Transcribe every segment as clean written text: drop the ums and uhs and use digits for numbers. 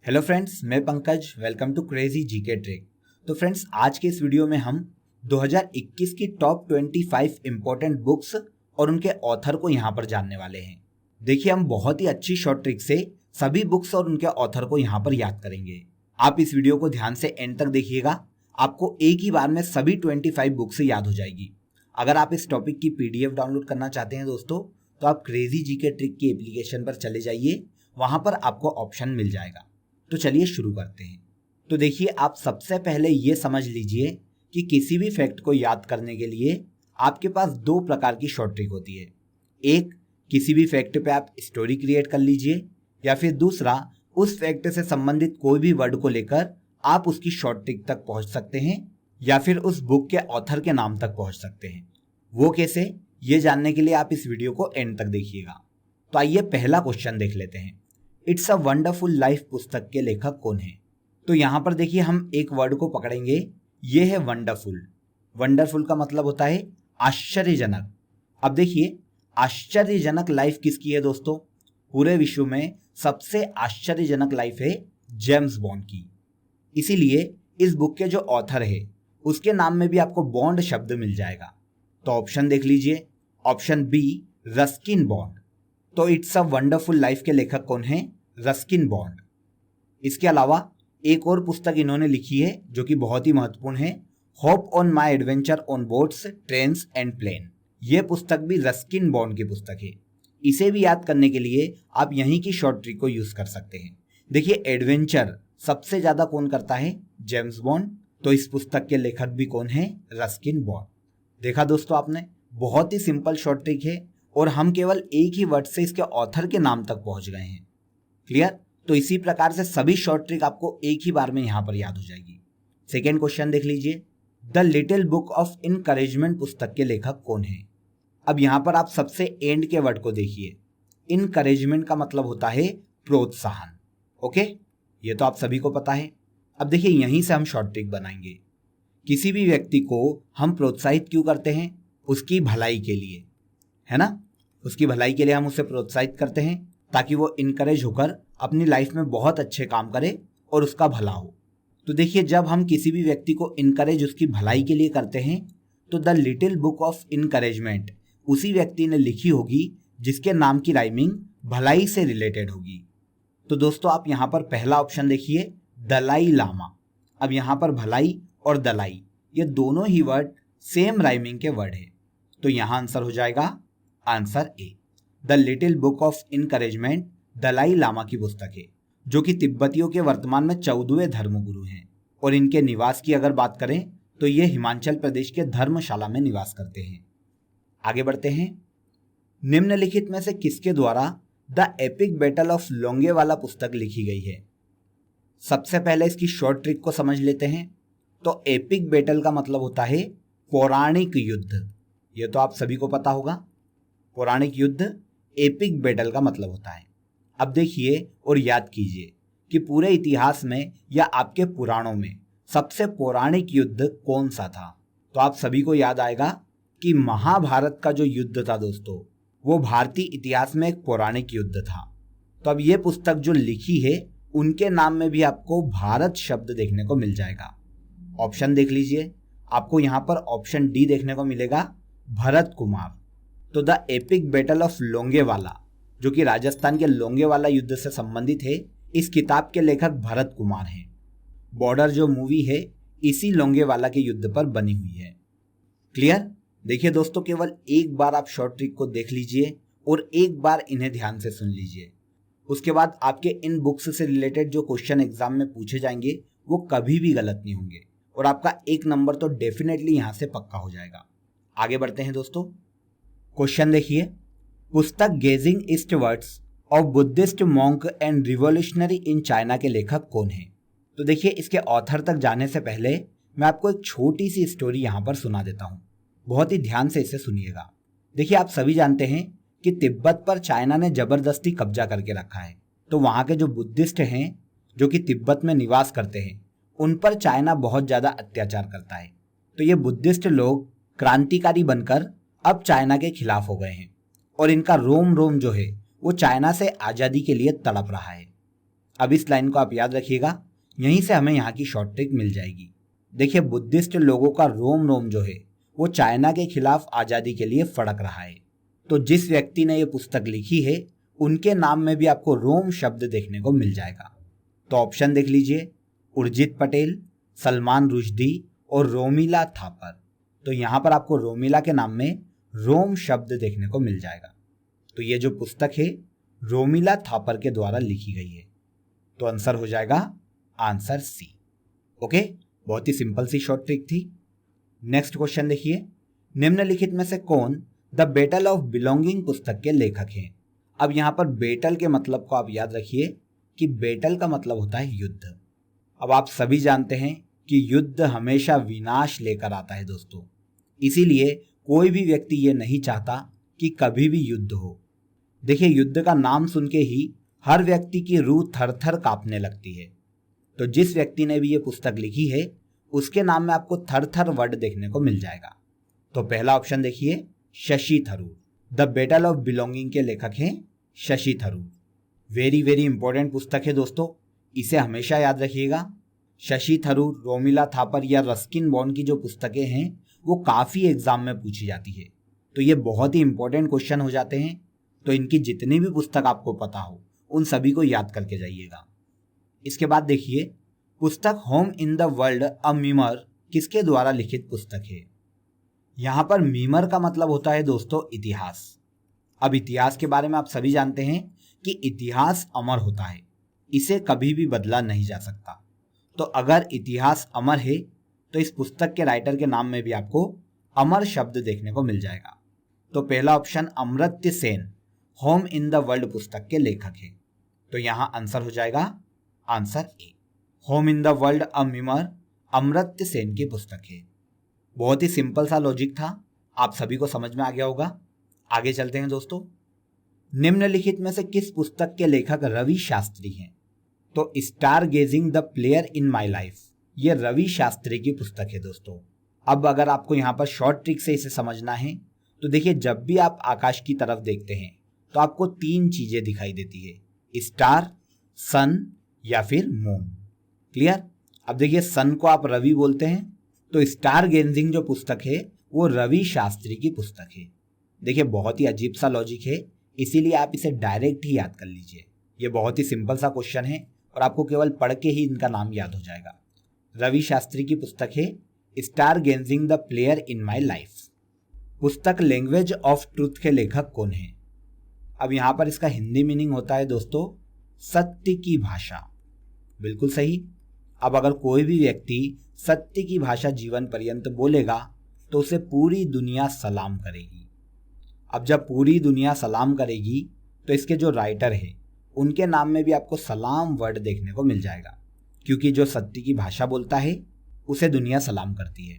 Hello friends, मैं Pankaj. Welcome to crazy GK trick. तो friends, आज के इस वीडियो में हम 2021 की टॉप 25 इंपॉर्टेंट बुक्स और उनके ऑथर को यहाँ पर जानने वाले हैं। देखिए, हम बहुत ही अच्छी शॉर्ट ट्रिक से सभी बुक्स और उनके ऑथर को यहाँ पर याद करेंगे। आप इस वीडियो को ध्यान से एंड तक देखिएगा, आपको एक ही बार में सभी 25 बुक्स याद हो जाएगी। अगर आप इस टॉपिक की PDF डाउनलोड करना चाहते हैं दोस्तों, तो आप क्रेजी जीके ट्रिक की एप्लीकेशन पर चले जाइए, वहां पर आपको ऑप्शन मिल जाएगा। तो चलिए शुरू करते हैं। तो देखिए, आप सबसे पहले ये समझ लीजिए कि किसी भी फैक्ट को याद करने के लिए आपके पास दो प्रकार की शॉर्ट ट्रिक होती है। एक, किसी भी फैक्ट पे आप स्टोरी क्रिएट कर लीजिए, या फिर दूसरा, उस फैक्ट से संबंधित कोई भी वर्ड को लेकर आप उसकी शॉर्ट ट्रिक तक पहुंच सकते हैं, या फिर उस बुक के ऑथर के नाम तक पहुंच सकते हैं। वो कैसे, ये जानने के लिए आप इस वीडियो को एंड तक देखिएगा। तो आइए पहला क्वेश्चन देख लेते हैं। इट्स अ वंडरफुल लाइफ पुस्तक के लेखक कौन है? तो यहाँ पर देखिए, हम एक वर्ड को पकड़ेंगे, ये है वंडरफुल। वंडरफुल का मतलब होता है आश्चर्यजनक। अब देखिए, आश्चर्यजनक लाइफ किसकी है दोस्तों? पूरे विश्व में सबसे आश्चर्यजनक लाइफ है जेम्स बॉन्ड की। इसीलिए इस बुक के जो ऑथर है उसके नाम में भी आपको बॉन्ड शब्द मिल जाएगा। तो ऑप्शन देख लीजिए, ऑप्शन बी, रस्किन बॉन्ड। तो इट्स अ वंडरफुल लाइफ के लेखक कौन है? Ruskin bond. इसके अलावा एक और पुस्तक इन्होंने लिखी है जो कि बहुत ही महत्वपूर्ण है, hop on my adventure on boats, trains and plane. यह पुस्तक भी रस्किन बॉन्ड की पुस्तक है। इसे भी याद करने के लिए आप यहीं की शॉर्ट ट्रिक को यूज कर सकते हैं। देखिए, एडवेंचर सबसे ज्यादा कौन करता है? James bond. तो इस पुस्तक के लेखक भी कौन है? Ruskin bond. देखा दोस्तों आपने, बहुत ही सिंपल शॉर्ट ट्रिक है और हम केवल एक ही वर्ड से इसके ऑथर के नाम तक पहुंच गए हैं। क्लियर? तो इसी प्रकार से सभी शॉर्ट ट्रिक आपको एक ही बार में यहां पर याद हो जाएगी। सेकेंड क्वेश्चन देख लीजिए, the little book of encouragement पुस्तक के लेखक कौन है? अब यहां पर आप सबसे एंड के वर्ड को देखिए। इनकरेजमेंट का मतलब होता है प्रोत्साहन। ओके, ये तो आप सभी को पता है। अब देखिए, यहीं से हम शॉर्ट ट्रिक बनाएंगे। किसी भी व्यक्ति को हम प्रोत्साहित क्यों करते हैं? उसकी भलाई के लिए, है ना? उसकी भलाई के लिए हम उसे प्रोत्साहित करते हैं ताकि वो इनकरेज होकर अपनी लाइफ में बहुत अच्छे काम करे और उसका भला हो। तो देखिए, जब हम किसी भी व्यक्ति को इनकरेज उसकी भलाई के लिए करते हैं, तो the little book of encouragement उसी व्यक्ति ने लिखी होगी जिसके नाम की राइमिंग भलाई से रिलेटेड होगी। तो दोस्तों, आप यहाँ पर पहला ऑप्शन देखिए, दलाई लामा। अब यहाँ पर भलाई और दलाई, ये दोनों ही वर्ड सेम राइमिंग के वर्ड है। तो यहाँ आंसर हो जाएगा answer A. The little book of encouragement Dalai Lama की पुस्तक है, जो कि तिब्बतियों के वर्तमान में 14वें धर्मगुरु हैं। और इनके निवास की अगर बात करें तो ये हिमाचल प्रदेश के धर्मशाला में निवास करते हैं। आगे बढ़ते हैं। निम्नलिखित में से किसके द्वारा the epic battle of Longewala पुस्तक लिखी गई है? सबसे पहले इसकी शॉर्ट ट्रिक को समझ लेते हैं। तो एपिक बैटल का मतलब होता है पौराणिक युद्ध। ये तो आप सभी को पता होगा, पौराणिक युद्ध एपिक बैटल का मतलब होता है। अब देखिए और याद कीजिए कि पूरे इतिहास में या आपके पुराणों में सबसे पौराणिक युद्ध कौन सा था? तो आप सभी को याद आएगा कि महाभारत का जो युद्ध था दोस्तों, वो भारतीय इतिहास में एक पौराणिक युद्ध था। तो अब ये पुस्तक जो लिखी है, उनके नाम में भी आपको भारत शब्द देखने को मिल जाएगा। ऑप्शन देख लीजिए, आपको यहाँ पर ऑप्शन डी देखने को मिलेगा, भरत कुमार। तो the epic battle of Longewala, जो कि राजस्थान के लोंगेवाला युद्ध से संबंधित है, इस किताब के लेखक भरत कुमार हैं। बॉर्डर जो मूवी है इसी लोंगेवाला के युद्ध पर बनी हुई है। क्लियर? देखिए दोस्तों, केवल एक बार आप शॉर्ट ट्रिक को देख लीजिए और एक बार इन्हें ध्यान से सुन लीजिए। उसके बाद आपके इन बुक्स से रिलेटेड जो क्वेश्चन एग्जाम में पूछे जाएंगे वो कभी भी गलत नहीं होंगे और आपका 1 नंबर तो डेफिनेटली यहां से पक्का हो जाएगा। आगे बढ़ते हैं दोस्तों। क्वेश्चन देखिए, पुस्तक gazing eastwards of Buddhist monk and revolutionary in China के लेखक कौन है? तो देखिए, इसके ऑथर तक जाने से पहले मैं आपको एक छोटी सी स्टोरी यहाँ पर सुना देता हूँ। बहुत ही ध्यान से इसे सुनिएगा। देखिए, आप सभी जानते हैं कि तिब्बत पर चाइना ने जबरदस्ती कब्जा करके रखा है। तो वहाँ के जो बुद्धिस्ट हैं, जो कि तिब्बत में निवास करते हैं, उन पर चाइना बहुत ज़्यादा अत्याचार करता है। तो ये बुद्धिस्ट लोग क्रांतिकारी बनकर अब चाइना के खिलाफ हो गए हैं और इनका रोम रोम जो है वो चाइना से आज़ादी के लिए तड़प रहा है। अब इस लाइन को आप याद रखिएगा, यहीं से हमें यहाँ की शॉर्ट ट्रिक मिल जाएगी। देखिए, बुद्धिस्ट लोगों का रोम रोम जो है वो चाइना के खिलाफ आज़ादी के लिए फड़क रहा है। तो जिस व्यक्ति ने ये पुस्तक लिखी है उनके नाम में भी आपको रोम शब्द देखने को मिल जाएगा। तो ऑप्शन देख लीजिए, उर्जित पटेल, सलमान रुश्दी और रोमिला थापर। तो यहाँ पर आपको रोमिला के नाम में रोम शब्द देखने को मिल जाएगा। तो ये जो पुस्तक है रोमिला थापर के द्वारा लिखी गई है। तो आंसर हो जाएगा आंसर सी। ओके, बहुत ही सिंपल सी शॉर्ट ट्रिक थी। नेक्स्ट क्वेश्चन देखिए, निम्नलिखित में से कौन द बैटल ऑफ बिलोंगिंग पुस्तक के लेखक हैं? अब यहाँ पर बैटल के मतलब को आप याद रखिए कि बैटल का मतलब होता है युद्ध। अब आप सभी जानते हैं कि युद्ध हमेशा विनाश लेकर आता है दोस्तों, इसीलिए कोई भी व्यक्ति ये नहीं चाहता कि कभी भी युद्ध हो। देखिए, युद्ध का नाम सुन के ही हर व्यक्ति की रूह थर थर कांपने लगती है। तो जिस व्यक्ति ने भी ये पुस्तक लिखी है उसके नाम में आपको थर थर वर्ड देखने को मिल जाएगा। तो पहला ऑप्शन देखिए, Shashi Tharoor. The battle of belonging के लेखक हैं Shashi Tharoor. Very very important पुस्तक है दोस्तों, इसे हमेशा याद रखिएगा। शशि थरूर, रोमिला थापर या रस्किन बॉन्ड की जो पुस्तकें हैं वो काफ़ी एग्जाम में पूछी जाती है। तो ये बहुत ही इंपॉर्टेंट क्वेश्चन हो जाते हैं। तो इनकी जितनी भी पुस्तक आपको पता हो उन सभी को याद करके जाइएगा। इसके बाद देखिए, पुस्तक home in the world a memer किसके द्वारा लिखित पुस्तक है? यहाँ पर मीमर का मतलब होता है दोस्तों इतिहास। अब इतिहास के बारे में आप सभी जानते हैं कि इतिहास अमर होता है, इसे कभी भी बदला नहीं जा सकता। तो अगर इतिहास अमर है तो इस पुस्तक के राइटर के नाम में भी आपको अमर शब्द देखने को मिल जाएगा। तो पहला option Amartya Sen home in the world पुस्तक के लेखक है। तो यहाँ आंसर हो जाएगा answer A, home in the world a memer Amartya Sen की पुस्तक है। बहुत ही सिंपल सा लॉजिक था, आप सभी को समझ में आ गया होगा। आगे चलते हैं दोस्तों। निम्नलिखित में से किस पुस्तक के लेखक रवि शास्त्री हैं? तो stargazing the player in my life, ये रवि शास्त्री की पुस्तक है दोस्तों। अब अगर आपको यहाँ पर शॉर्ट ट्रिक से इसे समझना है तो देखिए, जब भी आप आकाश की तरफ देखते हैं तो आपको तीन चीजें दिखाई देती है, स्टार, सन या फिर मून। क्लियर? अब देखिए, सन को आप रवि बोलते हैं, तो स्टार गेजिंग जो पुस्तक है वो रवि शास्त्री की पुस्तक है। देखिए, बहुत ही अजीब सा लॉजिक है, इसीलिए आप इसे डायरेक्ट ही याद कर लीजिए। ये बहुत ही सिंपल सा क्वेश्चन है और आपको केवल पढ़ के ही इनका नाम याद हो जाएगा। रवि शास्त्री की पुस्तक है stargazing the player in my life. पुस्तक लैंग्वेज ऑफ ट्रूथ के लेखक कौन है? अब यहाँ पर इसका हिंदी मीनिंग होता है दोस्तों सत्य की भाषा। बिल्कुल सही। अब अगर कोई भी व्यक्ति सत्य की भाषा जीवन पर्यंत बोलेगा तो उसे पूरी दुनिया सलाम करेगी। अब जब पूरी दुनिया सलाम करेगी तो इसके जो राइटर है उनके नाम में भी आपको सलाम वर्ड देखने को मिल जाएगा, क्योंकि जो सत्य की भाषा बोलता है उसे दुनिया सलाम करती है।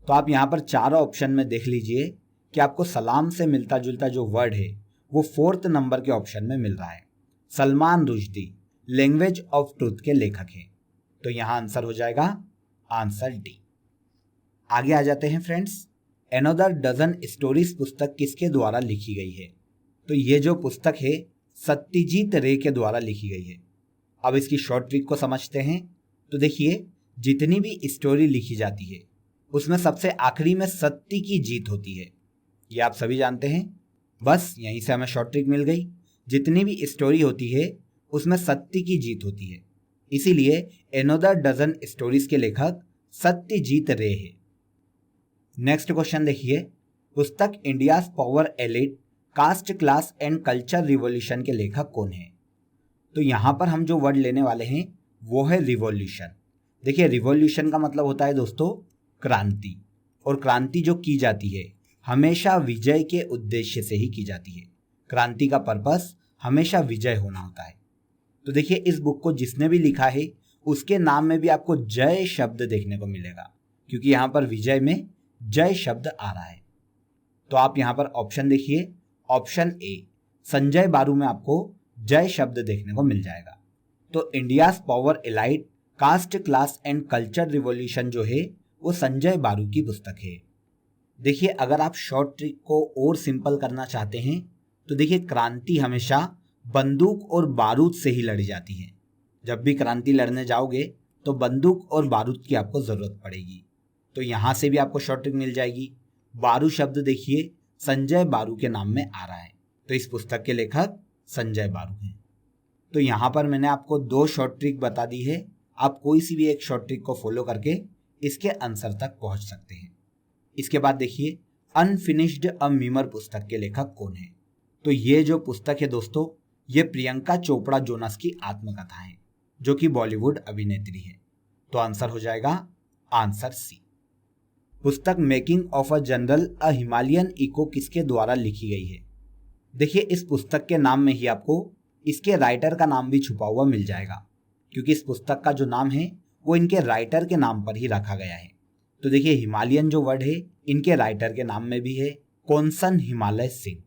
तो आप यहाँ पर चारों ऑप्शन में देख लीजिए कि आपको सलाम से मिलता जुलता जो वर्ड है वो 4th नंबर के ऑप्शन में मिल रहा है। Salman Rushdie language of truth के लेखक हैं। तो यहाँ आंसर हो जाएगा आंसर डी। आगे आ जाते हैं फ्रेंड्स। अनदर डजन स्टोरीज पुस्तक किसके द्वारा लिखी गई है? तो ये जो पुस्तक है सत्यजीत रे के द्वारा लिखी गई है। अब इसकी शॉर्ट ट्रिक को समझते हैं। तो देखिए, जितनी भी स्टोरी लिखी जाती है उसमें सबसे आखिरी में सत्य की जीत होती है, ये आप सभी जानते हैं। बस यहीं से हमें शॉर्ट ट्रिक मिल गई। जितनी भी स्टोरी होती है उसमें सत्य की जीत होती है, इसीलिए अनदर डजन स्टोरीज के लेखक सत्यजीत रे है। नेक्स्ट क्वेश्चन देखिए, पुस्तक India's power elite cast class and culture revolution के लेखक कौन है? तो यहाँ पर हम जो वर्ड लेने वाले हैं वो है रिवॉल्यूशन। देखिए, रिवॉल्यूशन का मतलब होता है दोस्तों क्रांति, और क्रांति जो की जाती है हमेशा विजय के उद्देश्य से ही की जाती है। क्रांति का पर्पस हमेशा विजय होना होता है। तो देखिए, इस बुक को जिसने भी लिखा है उसके नाम में भी आपको जय शब्द देखने को मिलेगा, क्योंकि यहाँ पर विजय में जय शब्द आ रहा है। तो आप यहाँ पर ऑप्शन देखिए, ऑप्शन ए संजय बारू में आपको जय शब्द देखने को मिल जाएगा। तो India's power elite caste class and culture revolution जो है वो संजय बारू की पुस्तक है। देखिए, अगर आप शॉर्ट ट्रिक को और सिंपल करना चाहते हैं तो देखिए, क्रांति हमेशा बंदूक और बारूद से ही लड़ी जाती है, जब भी क्रांति लड़ने जाओगे तो बंदूक और बारूद की आपको जरूरत पड़ेगी। तो यहाँ से भी आपको शॉर्ट ट्रिक मिल जाएगी। बारू शब्द देखिए संजय बारू के नाम में आ रहा है, तो इस पुस्तक के लेखक संजय बारू हैं। तो यहाँ पर मैंने आपको 2 शॉर्ट ट्रिक बता दी है। आप कोई सी भी एक शॉर्ट ट्रिक को फॉलो करके इसके आंसर तक पहुंच सकते हैं। इसके बाद देखिए अनफिनिश्ड अ मीमर पुस्तक के लेखक कौन है। तो ये जो पुस्तक है दोस्तों, ये प्रियंका चोपड़ा जोनास की आत्मकथा है, जो कि बॉलीवुड अभिनेत्री है। तो आंसर हो जाएगा आंसर सी। पुस्तक making of a general a Himalayan echo किसके द्वारा लिखी गई है। देखिए इस पुस्तक के नाम में ही आपको इसके राइटर का नाम भी छुपा हुआ मिल जाएगा, क्योंकि इस पुस्तक का जो नाम है वो इनके राइटर के नाम पर ही रखा गया है। तो देखिए हिमालयन जो वर्ड है इनके राइटर के नाम में भी है, कौनसन हिमालय सिंह।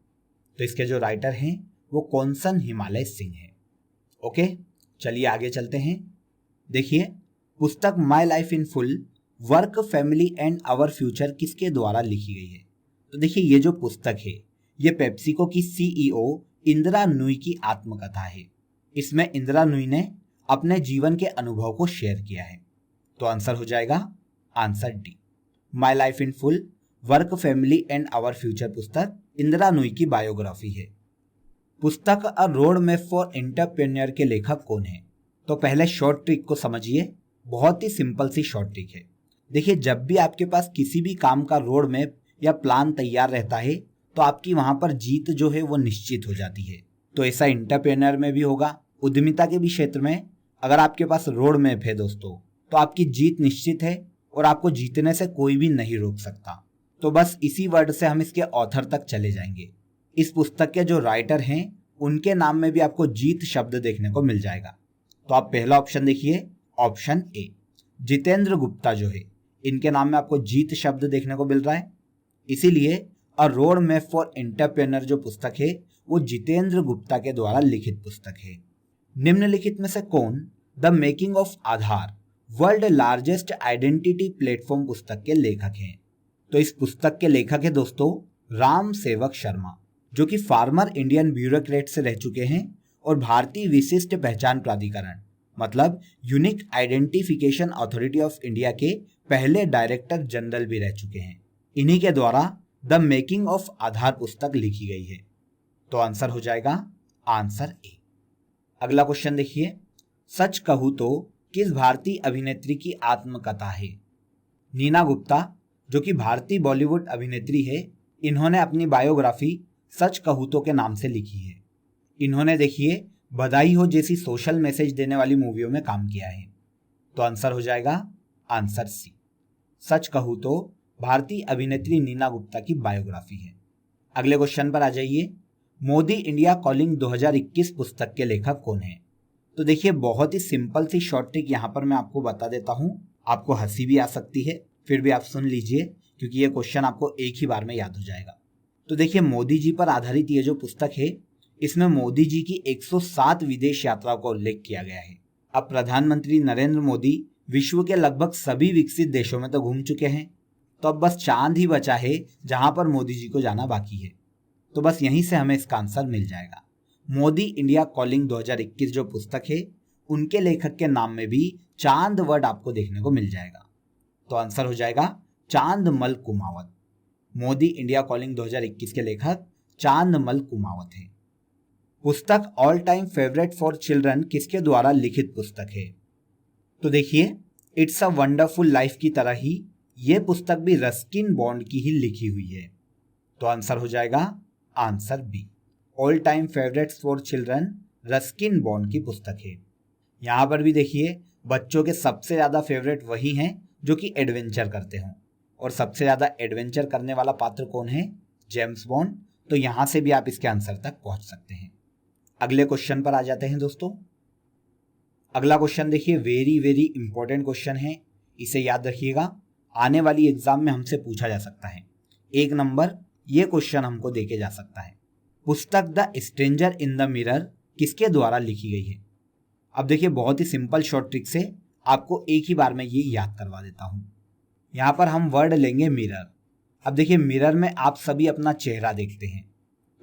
तो इसके जो राइटर हैं वो कौनसन हिमालय सिंह है। ओके, चलिए आगे चलते हैं। देखिए पुस्तक my life in full work family and our future किसके द्वारा लिखी गई है। तो देखिए ये जो पुस्तक है ये पेप्सिको की सीईओ इंदिरा नूई की आत्मकथा है। इसमें इंदिरा नूई ने अपने जीवन के अनुभव को शेयर किया है। तो आंसर हो जाएगा answer D. My life in full work family and our future पुस्तक इंदिरा नूई की बायोग्राफी है। पुस्तक a road map for entrepreneur के लेखक कौन है। तो पहले शॉर्ट ट्रिक को समझिए, बहुत ही सिंपल सी शॉर्ट ट्रिक है। देखिए जब भी आपके पास किसी भी काम का रोड मैप या प्लान तैयार रहता है तो आपकी वहां पर जीत जो है वो निश्चित हो जाती है। तो ऐसा एंटरप्रेन्योर में भी होगा, उद्यमिता के भी क्षेत्र में अगर आपके पास रोड मैप है दोस्तों तो आपकी जीत निश्चित है और आपको जीतने से कोई भी नहीं रोक सकता। तो बस इसी वर्ड से हम इसके ऑथर तक चले जाएंगे। इस पुस्तक के जो राइटर हैं उनके नाम में भी आपको जीत शब्द देखने को मिल जाएगा। तो आप पहला ऑप्शन देखिए, ऑप्शन ए जितेंद्र गुप्ता जो है इनके नाम में आपको जीत शब्द देखने को मिल रहा है, इसीलिए अ रोड मैप फॉर एंटरप्रेन्योर जो पुस्तक है वो जितेंद्र गुप्ता के द्वारा लिखित पुस्तक है। निम्नलिखित में से कौन the making of Aadhaar world largest identity platform पुस्तक के लेखक हैं। तो इस पुस्तक के लेखक है दोस्तों राम सेवक शर्मा, जो कि फार्मर इंडियन ब्यूरोक्रेट से रह चुके हैं और भारतीय विशिष्ट पहचान प्राधिकरण मतलब unique identification authority of India के पहले डायरेक्टर जनरल भी रह चुके हैं। इन्हीं के द्वारा द मेकिंग ऑफ आधार पुस्तक लिखी गई है। तो आंसर हो जाएगा आंसर ए। अगला क्वेश्चन देखिए, सच कहूं तो किस भारतीय अभिनेत्री की आत्मकथा है। नीना गुप्ता जो कि भारतीय बॉलीवुड अभिनेत्री है, इन्होंने अपनी बायोग्राफी सच कहूं तो के नाम से लिखी है। इन्होंने देखिए बधाई हो जैसी सोशल मैसेज देने वाली मूवियों में काम किया है। तो आंसर हो जाएगा आंसर सी। सच कहूं तो भारतीय अभिनेत्री नीना गुप्ता की बायोग्राफी है। अगले क्वेश्चन पर आ जाइए, मोदी इंडिया कॉलिंग 2021 पुस्तक के लेखक कौन है। तो देखिए बहुत ही सिंपल सी शॉर्ट ट्रिक यहाँ पर मैं आपको बता देता हूँ, आपको हंसी भी आ सकती है, फिर भी आप सुन लीजिए क्योंकि ये क्वेश्चन आपको एक ही बार में याद हो जाएगा। तो देखिए मोदी जी पर आधारित ये जो पुस्तक है इसमें मोदी जी की 107 विदेश यात्राओं का उल्लेख किया गया है। अब प्रधानमंत्री नरेंद्र मोदी विश्व के लगभग सभी विकसित देशों में तो घूम चुके हैं, तो अब बस चांद ही बचा है जहां पर मोदी जी को जाना बाकी है। तो बस यहीं से हमें इसका आंसर मिल जाएगा। मोदी इंडिया कॉलिंग 2021 जो पुस्तक है उनके लेखक के नाम में भी चांद वर्ड आपको देखने को मिल जाएगा। तो आंसर हो जाएगा चांदमल कुमावत। मोदी इंडिया कॉलिंग 2021 के लेखक चांदमल कुमावत है। पुस्तक all time favourite for children किसके द्वारा लिखित पुस्तक है। तो देखिए इट्स अ वंडरफुल लाइफ की तरह ही ये पुस्तक भी रस्किन बॉन्ड की ही लिखी हुई है। तो आंसर हो जाएगा answer B. All time favourites for children Ruskin Bond की पुस्तक है। यहाँ पर भी देखिए बच्चों के सबसे ज़्यादा फेवरेट वही हैं जो कि एडवेंचर करते हों, और सबसे ज़्यादा एडवेंचर करने वाला पात्र कौन है, जेम्स बॉन्ड। तो यहाँ से भी आप इसके आंसर तक पहुँच सकते हैं। अगले क्वेश्चन पर आ जाते हैं दोस्तों। अगला क्वेश्चन देखिए वेरी वेरी इंपॉर्टेंट क्वेश्चन है, इसे याद रखिएगा, आने वाली एग्जाम में हमसे पूछा जा सकता है। 1 नंबर ये क्वेश्चन हमको देके जा सकता है। पुस्तक the stranger in the mirror किसके द्वारा लिखी गई है। अब देखिए बहुत ही सिंपल शॉर्ट ट्रिक से आपको एक ही बार में ये याद करवा देता हूँ। यहाँ पर हम वर्ड लेंगे मिरर। अब देखिए मिरर में आप सभी अपना चेहरा देखते हैं,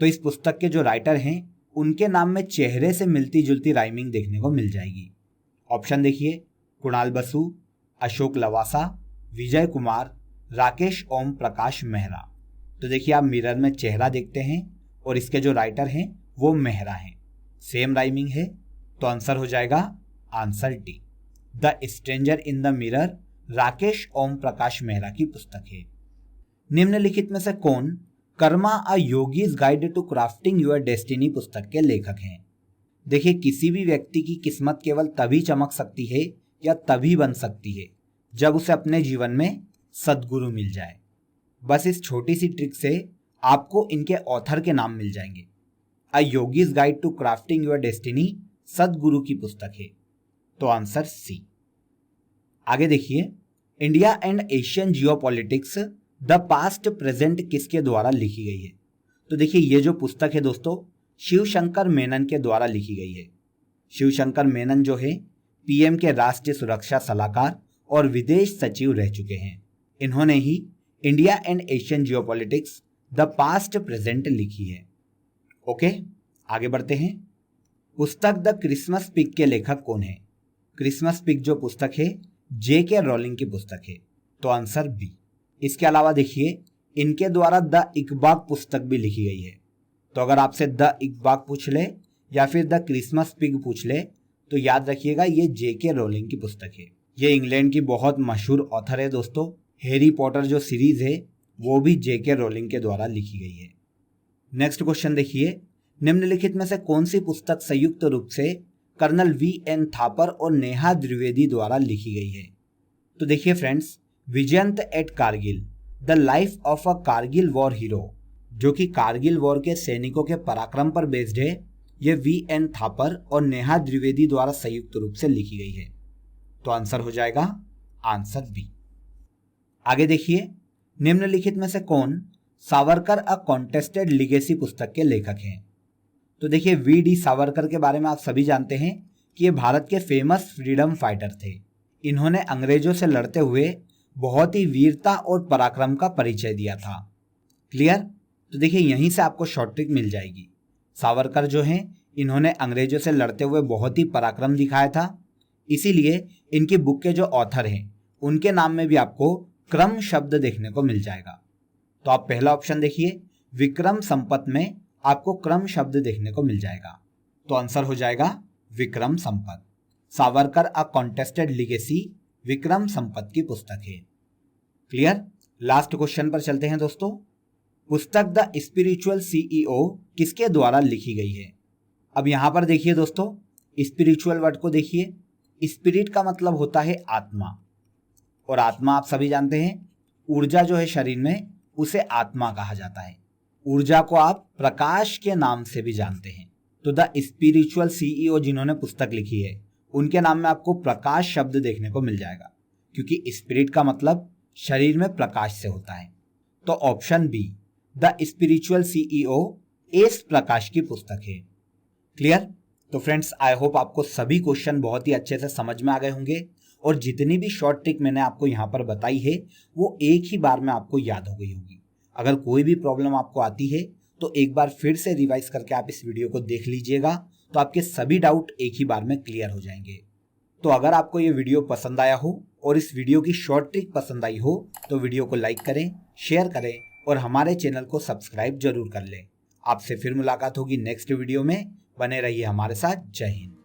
तो इस पुस्तक के जो राइटर हैं उनके नाम में चेहरे से मिलती जुलती राइमिंग देखने को मिल जाएगी। ऑप्शन देखिए, कुणाल बसु, अशोक लवासा, विजय कुमार, राकेश ओम प्रकाश मेहरा। तो देखिए आप मिरर में चेहरा देखते हैं और इसके जो राइटर हैं वो मेहरा हैं। सेम राइमिंग है, तो आंसर हो जाएगा answer D. The stranger in the mirror Rakesh Om Prakash Mehra की पुस्तक है। निम्नलिखित में से कौन karma a yogi's guide to crafting your destiny पुस्तक के लेखक हैं? देखिए किसी भी व्यक्ति की किस्मत केवल तभी चमक सकती है या तभी बन सकती है जब उसे अपने जीवन में सद्गुरु मिल जाए। बस इस छोटी सी ट्रिक से आपको इनके ऑथर के नाम मिल जाएंगे। A yogi's guide to crafting your destiny Sadhguru की पुस्तक है, तो आंसर सी। आगे देखिए, India and Asian geopolitics the past present किसके द्वारा लिखी गई है? तो देखिए ये जो पुस्तक है दोस्तों, शिवशंकर मेनन के द्वारा लिखी गई है। शिवशंकर मेनन जो है पीएम के राष्ट्रीय सुरक्षा सलाहकार और विदेश सचिव रह चुके हैं। इन्होंने ही India and Asian geopolitics the past present लिखी है। ओके, आगे बढ़ते हैं। पुस्तक द क्रिसमस पिग के लेखक कौन है? क्रिसमस पिग जो पुस्तक है J.K. रोलिंग की पुस्तक है, तो आंसर बी। इसके अलावा देखिए इनके द्वारा द इकबाग पुस्तक भी लिखी गई है। तो अगर आपसे द इकबाग पूछ ले या फिर द क्रिसमस पिग पूछ ले तो याद रखिएगा ये J.K. रोलिंग की पुस्तक है। ये इंग्लैंड की बहुत मशहूर ऑथर है दोस्तों। हैरी पॉटर जो सीरीज है वो भी J.K. रोलिंग के द्वारा लिखी गई है। नेक्स्ट क्वेश्चन देखिए, निम्नलिखित में से कौन सी पुस्तक संयुक्त रूप से कर्नल V.N. थापर और नेहा द्विवेदी द्वारा लिखी गई है? तो देखिए friends, Vijyant at Kargil the life of a Kargil war hero, जो कि कारगिल वॉर के सैनिकों के पराक्रम पर बेस्ड है, ये V.N. थापर और नेहा द्विवेदी द्वारा संयुक्त रूप से लिखी गई है, तो आंसर हो जाएगा आंसर बी। आगे देखिए, निम्नलिखित में से कौन सावरकर अ कॉन्टेस्टेड लिगेसी पुस्तक के लेखक हैं? तो देखिए V.D. सावरकर के बारे में आप सभी जानते हैं कि ये भारत के फेमस फ्रीडम फाइटर थे। इन्होंने अंग्रेजों से लड़ते हुए बहुत ही वीरता और पराक्रम का परिचय दिया था। क्लियर? तो देखिए यहीं से आपको शॉर्ट ट्रिक मिल जाएगी। सावरकर जो हैं इन्होंने अंग्रेजों से लड़ते हुए बहुत ही पराक्रम दिखाया था, इसीलिए इनकी बुक के जो ऑथर हैं उनके नाम में भी आपको क्रम शब्द देखने को मिल जाएगा। तो आप पहला ऑप्शन देखिए, विक्रम संपत में आपको क्रम शब्द देखने को मिल जाएगा, तो आंसर हो जाएगा विक्रम संपत। सावरकर अ कॉन्टेस्टेड लिगेसी विक्रम संपत की पुस्तक है। क्लियर? लास्ट क्वेश्चन पर चलते हैं दोस्तों। पुस्तक द स्पिरिचुअल CEO किसके द्वारा लिखी गई है? अब यहां पर देखिए दोस्तों, स्पिरिचुअल वर्ड को देखिए। स्पिरिट का मतलब होता है आत्मा, और आत्मा आप सभी जानते हैं ऊर्जा जो है शरीर में उसे आत्मा कहा जाता है। ऊर्जा को आप प्रकाश के नाम से भी जानते हैं। तो द स्पिरिचुअल CEO जिन्होंने पुस्तक लिखी है उनके नाम में आपको प्रकाश शब्द देखने को मिल जाएगा, क्योंकि स्पिरिट का मतलब शरीर में प्रकाश से होता है। तो option B, the spiritual CEO S Prakash की पुस्तक है। क्लियर? तो फ्रेंड्स, आई होप आपको सभी क्वेश्चन बहुत ही अच्छे से समझ में आ गए होंगे, और जितनी भी शॉर्ट ट्रिक मैंने आपको यहाँ पर बताई है वो एक ही बार में आपको याद हो गई होगी। अगर कोई भी प्रॉब्लम आपको आती है तो एक बार फिर से रिवाइज करके आप इस वीडियो को देख लीजिएगा, तो आपके सभी डाउट एक ही बार में क्लियर हो जाएंगे। तो अगर आपको ये वीडियो पसंद आया हो और इस वीडियो की शॉर्ट ट्रिक पसंद आई हो तो वीडियो को लाइक करें, शेयर करें और हमारे चैनल को सब्सक्राइब जरूर कर लें। आपसे फिर मुलाकात होगी नेक्स्ट वीडियो में। बने रहिए हमारे साथ। जय हिंद।